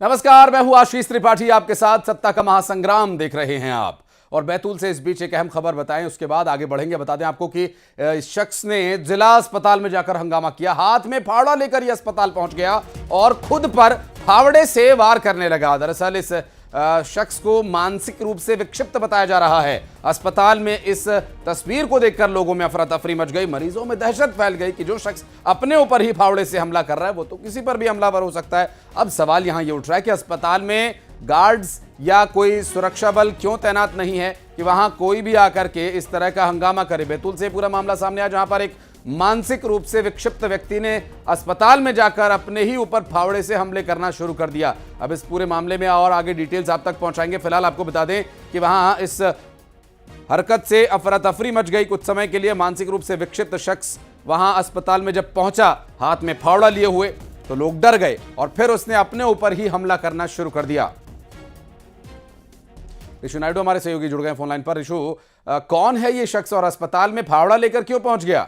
नमस्कार, मैं हूं आशीष त्रिपाठी। आपके साथ सत्ता का महासंग्राम देख रहे हैं आप। और बैतूल से इस बीच एक अहम खबर बताएं, उसके बाद आगे बढ़ेंगे। बता दें आपको कि इस शख्स ने जिला अस्पताल में जाकर हंगामा किया। हाथ में फावड़ा लेकर यह अस्पताल पहुंच गया और खुद पर फावड़े से वार करने लगा। दरअसल इस शख्स को मानसिक रूप से विक्षिप्त बताया जा रहा है। अस्पताल में इस तस्वीर को देखकर लोगों में अफरा तफरी मच गई। मरीजों में दहशत फैल गई कि जो शख्स अपने ऊपर ही फावड़े से हमला कर रहा है वो तो किसी पर भी हमलावर हो सकता है। अब सवाल यहां ये उठ रहा है कि अस्पताल में गार्ड्स या कोई सुरक्षा बल क्यों तैनात नहीं है कि वहां कोई भी आकर के इस तरह का हंगामा करे। बैतूल से पूरा मामला सामने आया, जहां पर एक मानसिक रूप से विक्षिप्त व्यक्ति ने अस्पताल में जाकर अपने ही ऊपर फावड़े से हमले करना शुरू कर दिया। अब इस पूरे मामले में और आगे डिटेल्स आप तक पहुंचाएंगे। फिलहाल आपको बता दें कि वहां इस हरकत से अफरा तफरी मच गई। कुछ समय के लिए मानसिक रूप से विक्षिप्त शख्स वहां अस्पताल में जब पहुंचा हाथ में फावड़ा लिए हुए तो लोग डर गए और फिर उसने अपने ऊपर ही हमला करना शुरू कर दिया। ऋषु नायडू हमारे सहयोगी जुड़ गए फोन लाइन पर। ऋषु, कौन है ये शख्स और अस्पताल में फावड़ा लेकर क्यों पहुंच गया?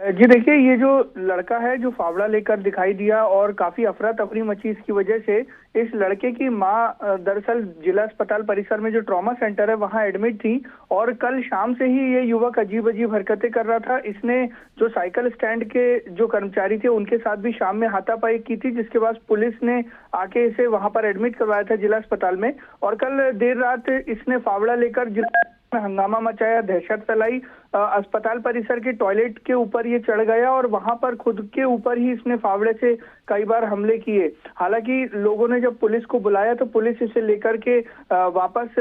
जी देखिए, ये जो लड़का है जो फावड़ा लेकर दिखाई दिया और काफी अफरा तफरी मची इसकी वजह से, इस लड़के की माँ दरअसल जिला अस्पताल परिसर में जो ट्रॉमा सेंटर है वहां एडमिट थी और कल शाम से ही ये युवक अजीब अजीब हरकतें कर रहा था। इसने जो साइकिल स्टैंड के जो कर्मचारी थे उनके साथ भी शाम में हाथापाई की थी, जिसके बाद पुलिस ने आके इसे वहां पर एडमिट करवाया था जिला अस्पताल में। और कल देर रात इसने फावड़ा लेकर जिला में हंगामा मचाया, दहशत फैलाई। अस्पताल परिसर के टॉयलेट के ऊपर ये चढ़ गया और वहां पर खुद के ऊपर ही इसने फावड़े से कई बार हमले किए। हालांकि लोगों ने जब पुलिस को बुलाया तो पुलिस इसे लेकर के वापस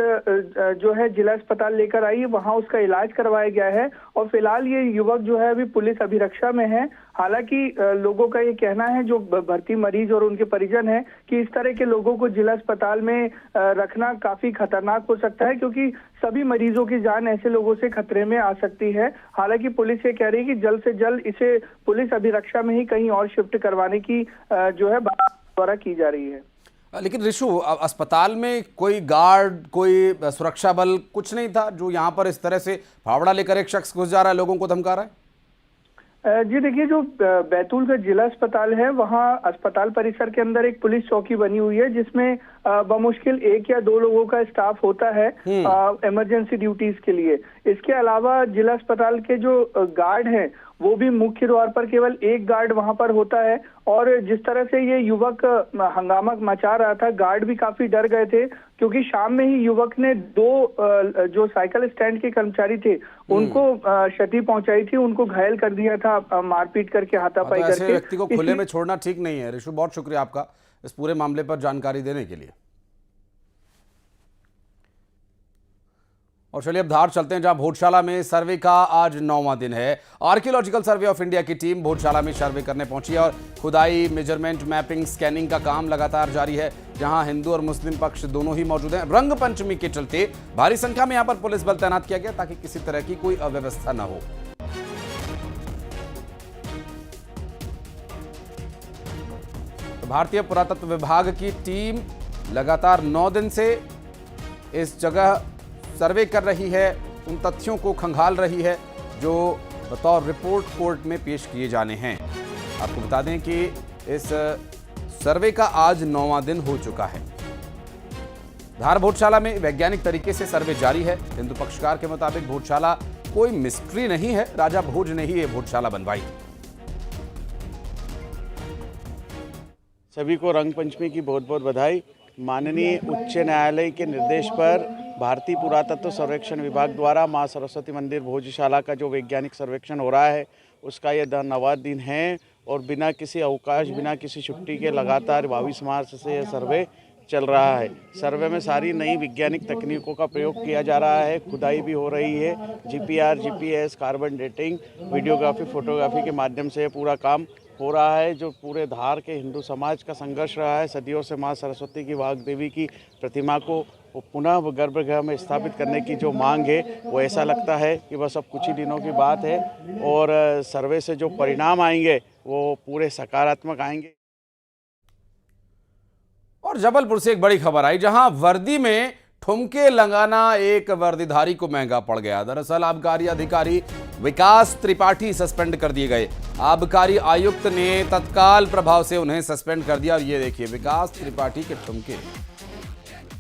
जो है जिला अस्पताल लेकर आई, वहां उसका इलाज करवाया गया है और फिलहाल ये युवक जो है अभी पुलिस अभिरक्षा में है। हालांकि लोगों का ये कहना है, जो भर्ती मरीज और उनके परिजन है, कि इस तरह के लोगों को जिला अस्पताल में रखना काफी खतरनाक हो सकता है, क्योंकि सभी मरीजों की जान ऐसे लोगों से खतरे में आ सकती है। हालांकि पुलिस ये कह रही है कि जल्द से जल्द इसे पुलिस अभिरक्षा में ही कहीं और शिफ्ट करवाने की जो है बात द्वारा की जा रही है। लेकिन ऋषु, अस्पताल में कोई गार्ड, कोई सुरक्षा बल कुछ नहीं था जो यहां पर इस तरह से फावड़ा लेकर एक शख्स घुस जा रहा है, लोगों को धमका रहा है? जी देखिए, जो बैतूल का जिला अस्पताल है वहाँ अस्पताल परिसर के अंदर एक पुलिस चौकी बनी हुई है, जिसमें बमुश्किल 1 या 2 लोगों का स्टाफ होता है इमरजेंसी ड्यूटीज के लिए। इसके अलावा जिला अस्पताल के जो गार्ड हैं वो भी मुख्य द्वार पर केवल 1 गार्ड वहां पर होता है। और जिस तरह से ये युवक हंगामा मचा रहा था, गार्ड भी काफी डर गए थे, क्योंकि शाम में ही युवक ने 2 जो साइकिल स्टैंड के कर्मचारी थे उनको क्षति पहुंचाई थी, उनको घायल कर दिया था मारपीट करके, हाथापाई करके। ऐसे व्यक्ति को खुले में छोड़ना ठीक नहीं है। ऋषु, बहुत शुक्रिया आपका इस पूरे मामले पर जानकारी देने के लिए। और चलिए अब धार चलते हैं, जहां भोजशाला में सर्वे का आज 9वां दिन है। आर्कियोलॉजिकल सर्वे ऑफ इंडिया की टीम भोजशाला में सर्वे करने पहुंची है और खुदाई, मेजरमेंट, मैपिंग, स्कैनिंग का काम लगातार जारी है, जहां हिंदू और मुस्लिम पक्ष दोनों ही मौजूद हैं। रंग पंचमी के चलते भारी संख्या में यहां पर पुलिस बल तैनात किया गया ताकि किसी तरह की कोई अव्यवस्था न हो। तो भारतीय पुरातत्व विभाग की टीम लगातार 9 दिन से इस जगह सर्वे कर रही है, उन तथ्यों को खंगाल रही है जो बतौर रिपोर्ट कोर्ट में पेश किए जाने हैं। आपको बता दें कि इस सर्वे का आज 9वां दिन हो चुका है। धार भोजशाला में वैज्ञानिक तरीके से सर्वे जारी है। हिंदू पक्षकार के मुताबिक भोजशाला कोई मिस्ट्री नहीं है, राजा भोज ने ही ये भोजशाला बनवाई। सभी को रंग पंचमी की बहुत बहुत बधाई। माननीय उच्च न्यायालय के निर्देश पर भारतीय पुरातत्व सर्वेक्षण विभाग द्वारा मां सरस्वती मंदिर भोजशाला का जो वैज्ञानिक सर्वेक्षण हो रहा है उसका ये 9वां दिन है और बिना किसी अवकाश, बिना किसी छुट्टी के लगातार 22 मार्च से यह सर्वे चल रहा है। सर्वे में सारी नई वैज्ञानिक तकनीकों का प्रयोग किया जा रहा है। खुदाई भी हो रही है, GPR, GPS, carbon dating, videography, photography के माध्यम से पूरा काम हो रहा है। जो पूरे धार के हिंदू समाज का संघर्ष रहा है सदियों से, मां सरस्वती की वाग देवी की प्रतिमा को पुनः गर्भगृह में स्थापित करने की जो मांग है, वो ऐसा लगता है कि बस अब कुछ ही दिनों की बात है और सर्वे से जो परिणाम आएंगे वो पूरे सकारात्मक आएंगे। और जबलपुर से एक बड़ी खबर आई, जहां वर्दी में ठुमके लगाना एक वर्दीधारी को महंगा पड़ गया। दरअसल आबकारी अधिकारी विकास त्रिपाठी सस्पेंड कर दिए गए। आबकारी आयुक्त ने तत्काल प्रभाव से उन्हें सस्पेंड कर दिया। और ये देखिए विकास त्रिपाठी के ठुमके।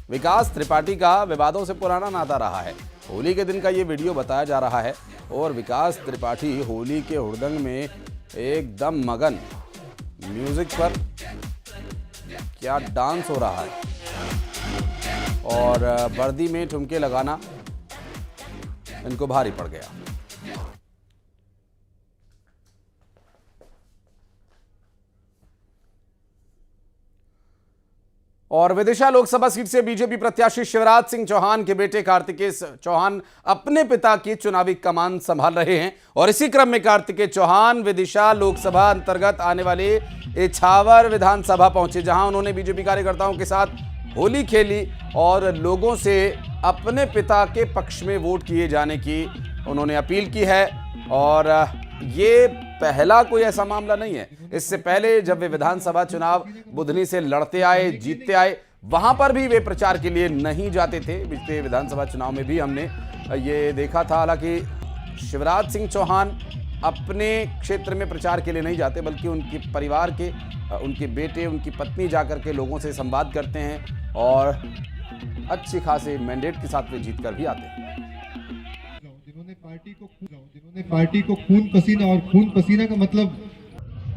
विकास त्रिपाठी का विवादों से पुराना नाता रहा है। होली के दिन का ये वीडियो बताया जा रहा है और विकास त्रिपाठी होली के हुड़दंग में एकदम मगन। म्यूजिक पर क्या डांस हो रहा है और वर्दी में ठुमके लगाना इनको भारी पड़ गया। और विदिशा लोकसभा सीट से बीजेपी प्रत्याशी शिवराज सिंह चौहान के बेटे कार्तिकेय चौहान अपने पिता की चुनावी कमान संभाल रहे हैं। और इसी क्रम में कार्तिकेय चौहान विदिशा लोकसभा अंतर्गत आने वाले इछावर विधानसभा पहुंचे, जहां उन्होंने बीजेपी कार्यकर्ताओं के साथ होली खेली और लोगों से अपने पिता के पक्ष में वोट किए जाने की उन्होंने अपील की है। और ये पहला कोई ऐसा मामला नहीं है। इससे पहले जब वे विधानसभा चुनाव बुधनी से लड़ते आए, जीतते आए, वहां पर भी वे प्रचार के लिए नहीं जाते थे। पिछले विधानसभा चुनाव में भी हमने ये देखा था। हालांकि शिवराज सिंह चौहान अपने क्षेत्र में प्रचार के लिए नहीं जाते, बल्कि उनके परिवार के, उनके बेटे, उनकी पत्नी जाकर के लोगों से संवाद करते हैं और अच्छी खासी मैंडेट के साथ वे जीत कर भी आते हैं। जिन्होंने पार्टी को खून पसीना, और खून पसीना का मतलब,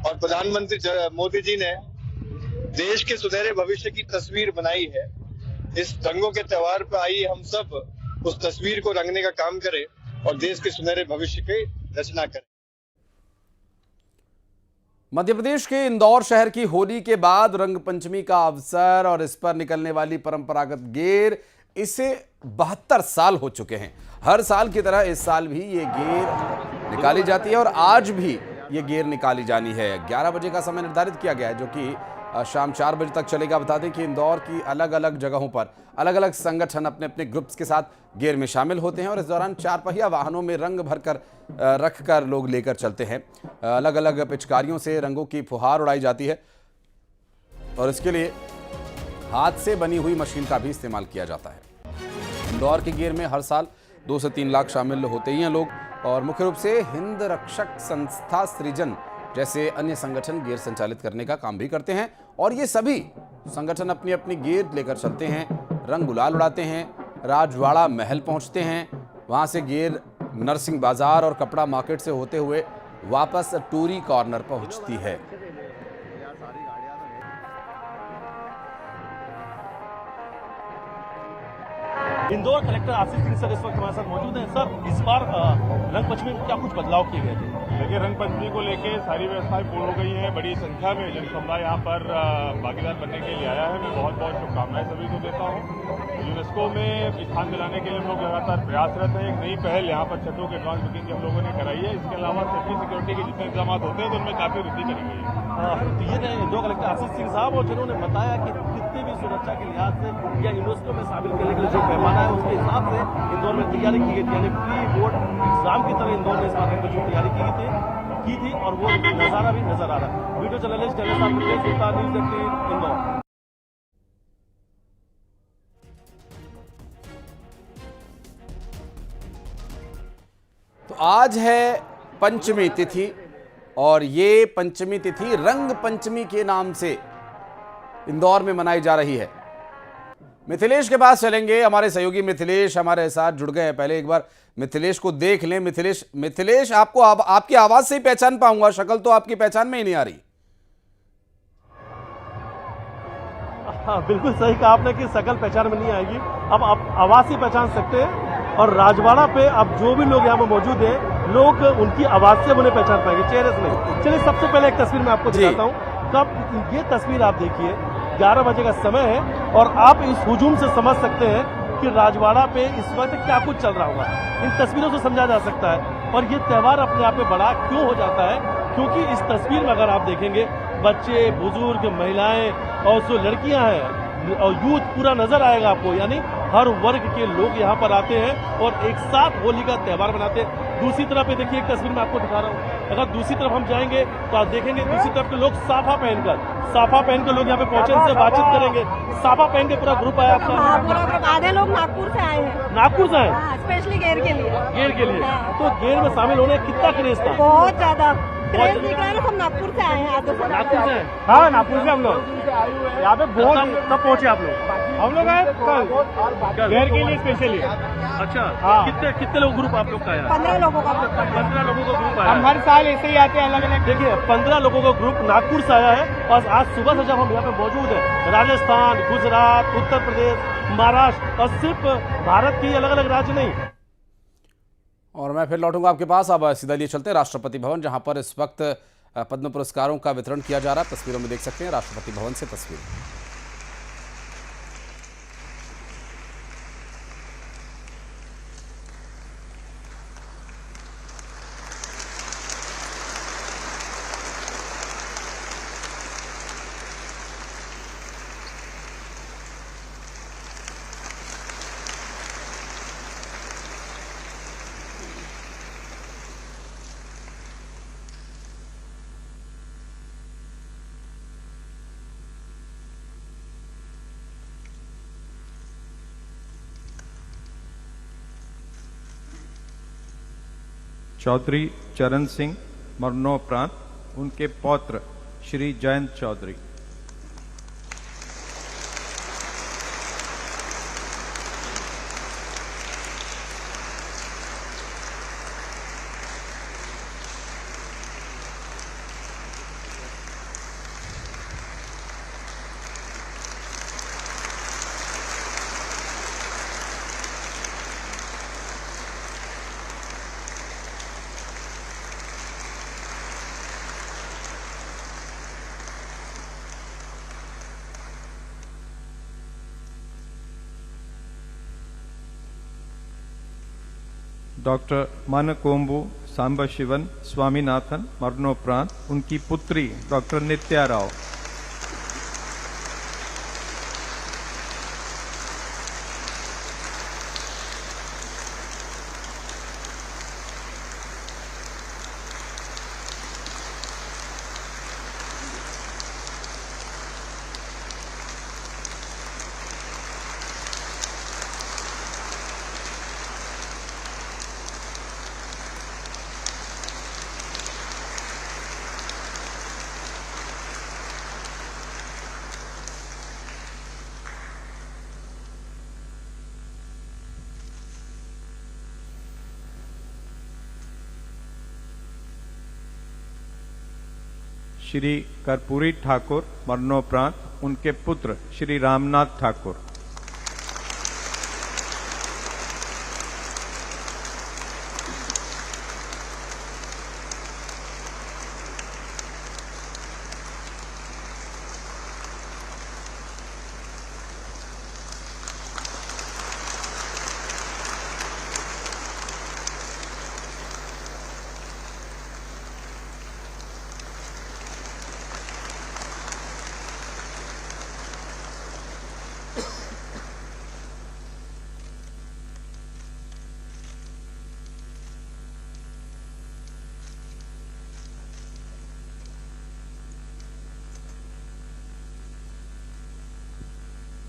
और प्रधानमंत्री मोदी जी ने देश के सुनहरे भविष्य की तस्वीर बनाई है। इस रंगों के त्योहार पर आइए हम सब उस तस्वीर को रंगने का काम करें और देश के सुनहरे भविष्य की रचना करें। मध्य प्रदेश के इंदौर शहर की होली के बाद रंग पंचमी का अवसर और इस पर निकलने वाली परंपरागत गेर, इसे 72 साल हो चुके हैं। हर साल की तरह इस साल भी ये गेर निकाली जाती है और आज भी ये गेर निकाली जानी है। 11 बजे का समय निर्धारित किया गया है, जो कि शाम 4 बजे तक चलेगा। बता दें कि इंदौर की अलग अलग जगहों पर अलग अलग संगठन अपने अपने ग्रुप्स के साथ गेर में शामिल होते हैं और इस दौरान 4 पहिया वाहनों में रंग भरकर रख कर लोग लेकर चलते हैं। अलग अलग पिचकारियों से रंगों की फुहार उड़ाई जाती है और इसके लिए हाथ से बनी हुई मशीन का भी इस्तेमाल किया जाता है। इंदौर के गेर में हर साल 2 से 3 लाख शामिल होते ही हैं लोग, और मुख्य रूप से हिंद रक्षक संस्था सृजन जैसे अन्य संगठन गेर संचालित करने का काम भी करते हैं। और ये सभी संगठन अपनी अपनी गेर लेकर चलते हैं, रंग गुलाल उड़ाते हैं, राजवाड़ा महल पहुंचते हैं, वहां से गेर नरसिंह बाजार और कपड़ा मार्केट से होते हुए वापस टूरी कॉर्नर पहुंचती है। इंदौर कलेक्टर आशीष सिंह सर इस वक्त हमारे साथ मौजूद हैं। सर, इस बार रंग पंचमी में क्या कुछ बदलाव किए गए थे? देखिए, रंग पंचमी को लेके सारी व्यवस्थाएं पूर्ण हो गई हैं। बड़ी संख्या में जनसमुदाय यहाँ पर भागीदार बनने के लिए आया है। मैं बहुत बहुत शुभकामनाएं सभी को देता हूँ। यूनेस्को में स्थान दिलाने के लिए हम लोग लगातार प्रयासरत हैं। एक नई पहल यहाँ पर छतों के एडवांस बुकिंग की हम लोगों ने कराई है। इसके अलावा सेफ्टी सिक्योरिटी के जितने इंतजाम होते हैं तो उनमें काफी वृद्धि करी गई है। तो ये रहे इंदौर कलेक्टर आशीष सिंह साहब, और जिन्होंने बताया कि कितनी भी सुरक्षा के लिहाज से या यूनेस्को में शामिल करने के लिए जो पैमाना है उसके हिसाब से इंदौर में तैयारी की गई थी। यानी प्री बोर्ड एग्जाम की तरह इंदौर में इस बार की तैयारी की थी और वो नजारा भी नजर आ रहा है। Video journalist news 18 Indore. तो आज है पंचमी तिथि और ये पंचमी तिथि रंग पंचमी के नाम से इंदौर में मनाई जा रही है। मिथिलेश के पास चलेंगे। हमारे सहयोगी मिथिलेश हमारे साथ जुड़ गए हैं। पहले एक बार मिथिलेश को देख लें। मिथिलेश आपको आपकी आवाज से ही पहचान पाऊंगा, शक्ल तो आपकी पहचान में ही नहीं आ रही। हाँ, बिल्कुल सही कहा आपने कि शकल पहचान में नहीं आएगी। अब आप आवाज से पहचान सकते हैं और राजवाड़ा पे अब जो भी लोग यहाँ पे मौजूद हैं, लोग उनकी आवाज से उन्हें पहचान पाएंगे, चेहरे से नहीं। चलिए सबसे पहले एक तस्वीर मैं आपको दिखाता हूँ। तब ये तस्वीर आप देखिए, 11 बजे का समय है और आप इस हुजूम से समझ सकते हैं कि राजवाड़ा पे इस वक्त क्या कुछ चल रहा होगा। इन तस्वीरों से समझा जा सकता है। और ये त्यौहार अपने आप में बड़ा क्यों हो जाता है, क्योंकि इस तस्वीर में अगर आप देखेंगे, बच्चे, बुजुर्ग, महिलाएं और जो लड़कियां हैं और यूथ पूरा नजर आएगा आपको। यानी हर वर्ग के लोग यहाँ पर आते हैं और एक साथ होली का त्यौहार मनाते हैं। दूसरी तरफ ये देखिए, एक तस्वीर मैं आपको दिखा रहा हूँ, अगर दूसरी तरफ हम जाएंगे तो आप देखेंगे दूसरी तरफ के लोग साफा पहनकर लोग यहाँ पे पहुंचे, इनसे बातचीत करेंगे। साफा पहन के पूरा ग्रुप आया आपका? हाँ, पूरा ग्रुप। आधे लोग नागपुर से आए हैं। नागपुर से आए? हाँ, स्पेशली गेर के लिए। गेर के लिए? हाँ। तो गेर में शामिल होने कितना क्रेज था? बहुत ज्यादा क्रेज दिख रहा है ना, सब नागपुर से आए हैं। आधे से नागपुर से? हाँ, नागपुर से हम लोग यहाँ पे बहुत। कब पहुंचे आप लोग? हम लोग आए कल गेर के लिए स्पेशली। अच्छा, हाँ। कितने लोग ग्रुप आप लोग का आया? 15 लोगों का ग्रुप। 15 लोगों का ग्रुप आया हम हर साल ऐसे ही आते हैं, अलग अलग। देखिए, 15 लोगों का ग्रुप नागपुर से आया है और आज सुबह से जब हम यहाँ पे मौजूद हैं, राजस्थान, गुजरात, उत्तर प्रदेश, महाराष्ट्र और सिर्फ भारत के अलग अलग राज्य नहीं। और मैं फिर लौटूंगा आपके पास। अब सीधा लिए चलते हैं राष्ट्रपति भवन, जहां पर इस वक्त पद्म पुरस्कारों का वितरण किया जा रहा है। तस्वीरों में देख सकते हैं राष्ट्रपति भवन से तस्वीर। चौधरी चरण सिंह मरणोपरांत उनके पौत्र श्री जयंत चौधरी। डॉक्टर मनकोम्बु सांबशिवन स्वामीनाथन मरणोपरांत उनकी पुत्री डॉक्टर नित्या राव। श्री कर्पूरी ठाकुर मरणोपरांत उनके पुत्र श्री रामनाथ ठाकुर।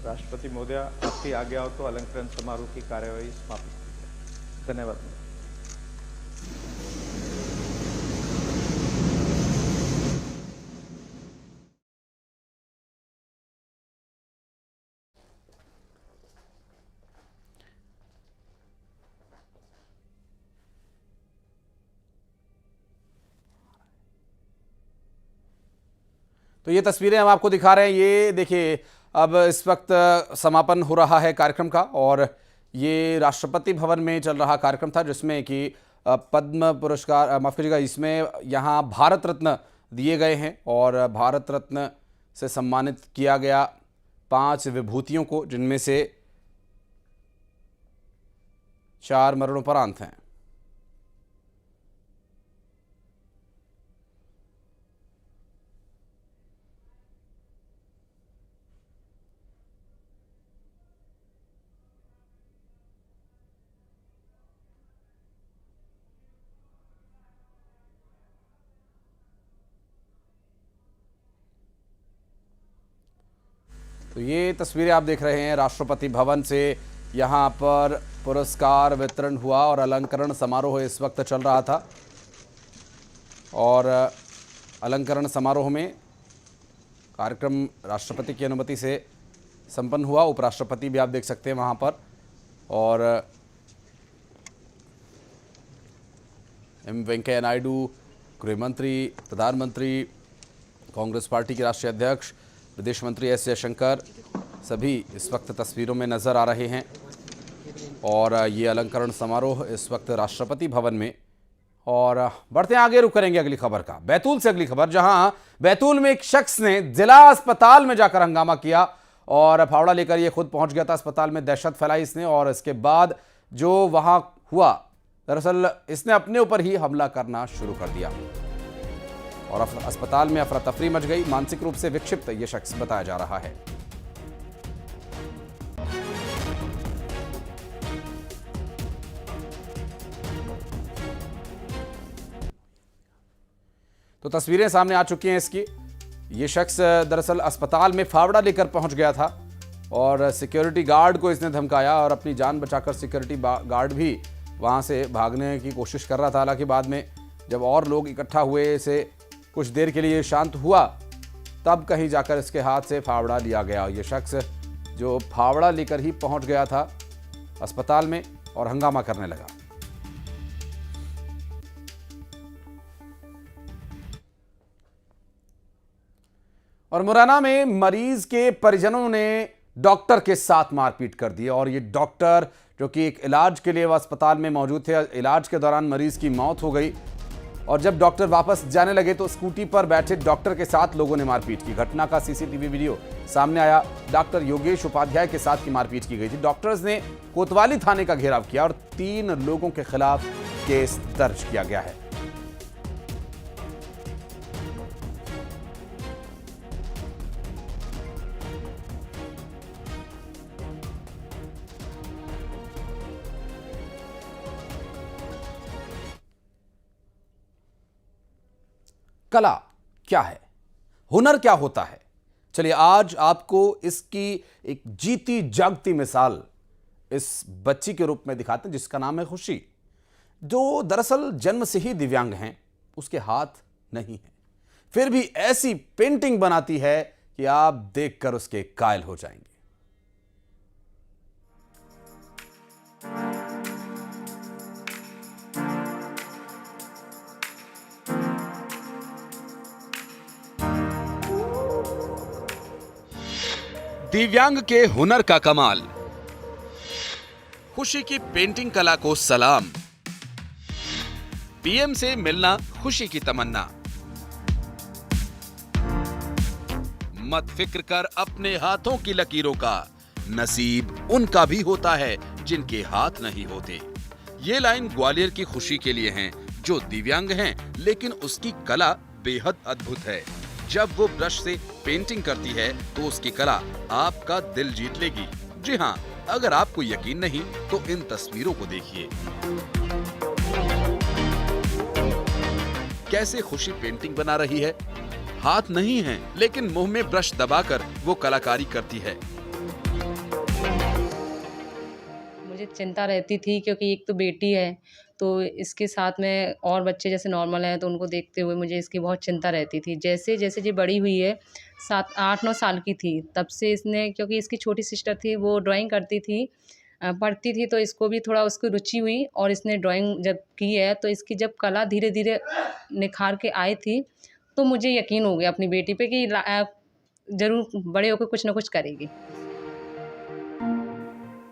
राष्ट्रपति महोदय, आपकी आज्ञा हो तो अलंकरण समारोह की कार्यवाही समाप्त की जाए। धन्यवाद। तो ये तस्वीरें हम आपको दिखा रहे हैं। ये देखिए, अब इस वक्त समापन हो रहा है कार्यक्रम का, और ये राष्ट्रपति भवन में चल रहा कार्यक्रम था, जिसमें कि पद्म पुरस्कार, माफ कीजिएगा, इसमें यहाँ भारत रत्न दिए गए हैं और भारत रत्न से सम्मानित किया गया 5 विभूतियों को, जिनमें से 4 मरणोपरांत हैं। तो ये तस्वीरें आप देख रहे हैं राष्ट्रपति भवन से। यहाँ पर पुरस्कार वितरण हुआ और अलंकरण समारोह इस वक्त चल रहा था और अलंकरण समारोह में कार्यक्रम राष्ट्रपति की अनुमति से संपन्न हुआ। उपराष्ट्रपति भी आप देख सकते हैं वहाँ पर और एम वेंकैया नायडू, गृह मंत्री, प्रधानमंत्री, कांग्रेस पार्टी के राष्ट्रीय अध्यक्ष, विदेश मंत्री एस जयशंकर सभी इस वक्त तस्वीरों में नजर आ रहे हैं। और ये अलंकरण समारोह इस वक्त राष्ट्रपति भवन में। और बढ़ते हैं आगे, रुक करेंगे अगली खबर का। बैतूल से अगली खबर, जहां बैतूल में एक शख्स ने जिला अस्पताल में जाकर हंगामा किया और फावड़ा लेकर ये खुद पहुंच गया था अस्पताल में। दहशत फैलाई इसने और इसके बाद जो वहां हुआ, दरअसल इसने अपने ऊपर ही हमला करना शुरू कर दिया और अस्पताल में अफरा तफरी मच गई। मानसिक रूप से विक्षिप्त ये शख्स बताया जा रहा है। तो तस्वीरें सामने आ चुकी हैं इसकी। ये शख्स दरअसल अस्पताल में फावड़ा लेकर पहुंच गया था और सिक्योरिटी गार्ड को इसने धमकाया और अपनी जान बचाकर सिक्योरिटी गार्ड भी वहां से भागने की कोशिश कर रहा था। हालांकि बाद में जब और लोग इकट्ठा हुए, इसे कुछ देर के लिए शांत हुआ, तब कहीं जाकर इसके हाथ से फावड़ा लिया गया। ये शख्स जो फावड़ा लेकर ही पहुंच गया था अस्पताल में और हंगामा करने लगा। और मुरैना में मरीज के परिजनों ने डॉक्टर के साथ मारपीट कर दी और ये डॉक्टर जो कि एक इलाज के लिए वह अस्पताल में मौजूद थे, इलाज के दौरान मरीज की मौत हो गई और जब डॉक्टर वापस जाने लगे तो स्कूटी पर बैठे डॉक्टर के साथ लोगों ने मारपीट की। घटना का सीसीटीवी वीडियो सामने आया। डॉक्टर योगेश उपाध्याय के साथ की मारपीट की गई थी। डॉक्टर्स ने कोतवाली थाने का घेराव किया और 3 लोगों के खिलाफ केस दर्ज किया गया है। कला क्या है, हुनर क्या होता है, चलिए आज आपको इसकी एक जीती जागती मिसाल इस बच्ची के रूप में दिखाते हैं जिसका नाम है खुशी, जो दरअसल जन्म से ही दिव्यांग हैं। उसके हाथ नहीं है, फिर भी ऐसी पेंटिंग बनाती है कि आप देखकर उसके कायल हो जाएंगे। दिव्यांग के हुनर का कमाल, खुशी की पेंटिंग कला को सलाम। पीएम से मिलना खुशी की तमन्ना। मत फिक्र कर अपने हाथों की लकीरों का, नसीब उनका भी होता है जिनके हाथ नहीं होते। ये लाइन ग्वालियर की खुशी के लिए हैं, जो दिव्यांग हैं लेकिन उसकी कला बेहद अद्भुत है। जब वो ब्रश से पेंटिंग करती है तो उसकी कला आपका दिल जीत लेगी। जी हाँ, अगर आपको यकीन नहीं तो इन तस्वीरों को देखिए। कैसे खुशी पेंटिंग बना रही है। हाथ नहीं है लेकिन मुंह में ब्रश दबाकर वो कलाकारी करती है। मुझे चिंता रहती थी क्योंकि एक तो बेटी है, तो इसके साथ में और बच्चे जैसे नॉर्मल हैं तो उनको देखते हुए मुझे इसकी बहुत चिंता रहती थी। जैसे जैसे ये बड़ी हुई है, 8-9 साल की थी, तब से इसने, क्योंकि इसकी छोटी सिस्टर थी वो ड्राइंग करती थी, पढ़ती थी, तो इसको भी थोड़ा उसकी रुचि हुई और इसने ड्राइंग जब की है तो इसकी जब कला धीरे धीरे निखार के आई थी तो मुझे यकीन हो गया अपनी बेटी पे कि ज़रूर बड़े होकर कुछ ना कुछ करेगी।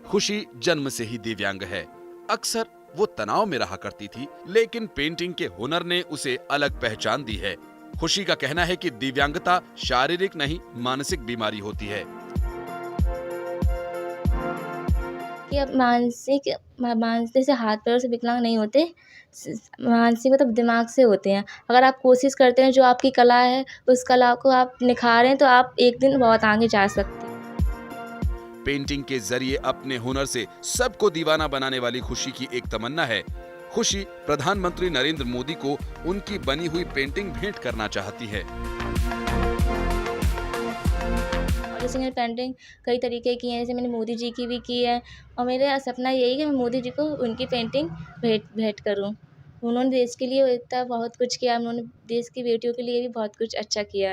खुशी जन्म से ही दिव्यांग है। अक्सर वो तनाव में रहा करती थी, लेकिन पेंटिंग के हुनर ने उसे अलग पहचान दी है। खुशी का कहना है कि दिव्यांगता शारीरिक नहीं, मानसिक बीमारी होती है। कि अब मानसिक से हाथ पैरों से विकलांग नहीं होते, मानसिक मतलब दिमाग से होते हैं। अगर आप कोशिश करते हैं, जो आपकी कला है उस कला को आप निखारें तो आप एक दिन बहुत आगे जा सकते हैं। पेंटिंग के जरिए अपने हुनर से सबको दीवाना बनाने वाली खुशी की एक तमन्ना है। खुशी प्रधानमंत्री नरेंद्र मोदी को उनकी बनी हुई पेंटिंग भेंट करना चाहती है। जैसे मैंने पेंटिंग कई तरीके की है, जैसे मैंने मोदी जी की भी की है और मेरा सपना यही है कि मैं मोदी जी को उनकी पेंटिंग भेंट करूँ। उन्होंने देश के लिए इतना बहुत कुछ किया, उन्होंने देश की बेटियों के लिए भी बहुत कुछ अच्छा किया।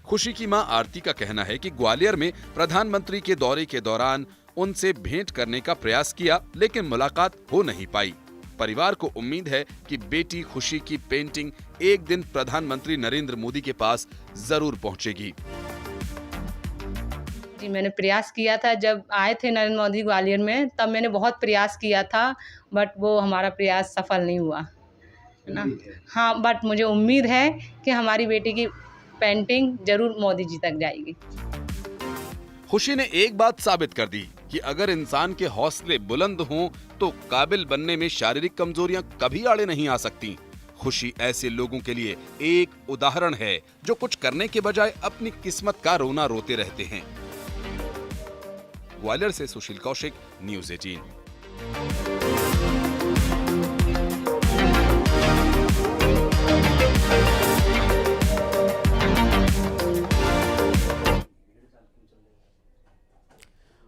खुशी की मां आरती का कहना है कि ग्वालियर में प्रधानमंत्री के दौरे के दौरान उनसे भेंट करने का प्रयास किया, लेकिन मुलाकात हो नहीं पाई। परिवार को उम्मीद है कि बेटी खुशी की पेंटिंग एक दिन प्रधानमंत्री नरेंद्र मोदी के पास जरूर पहुंचेगी। जी, मैंने प्रयास किया था जब आए थे नरेंद्र मोदी ग्वालियर में, तब मैंने बहुत प्रयास किया था, बट वो हमारा प्रयास सफल नहीं हुआ, है ना। हाँ, बट मुझे उम्मीद है कि हमारी बेटी की पेंटिंग जरूर मोदी जी तक जाएगी। खुशी ने एक बात साबित कर दी कि अगर इंसान के हौसले बुलंद हों तो काबिल बनने में शारीरिक कमजोरियां कभी आड़े नहीं आ सकती। खुशी ऐसे लोगों के लिए एक उदाहरण है जो कुछ करने के बजाय अपनी किस्मत का रोना रोते रहते हैं। ग्वालियर से सुशील कौशिक, न्यूज़ 18।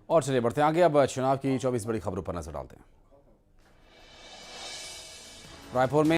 और चलिए बढ़ते हैं आगे। अब चुनाव की 24 बड़ी खबरों पर नजर डालते हैं। रायपुर में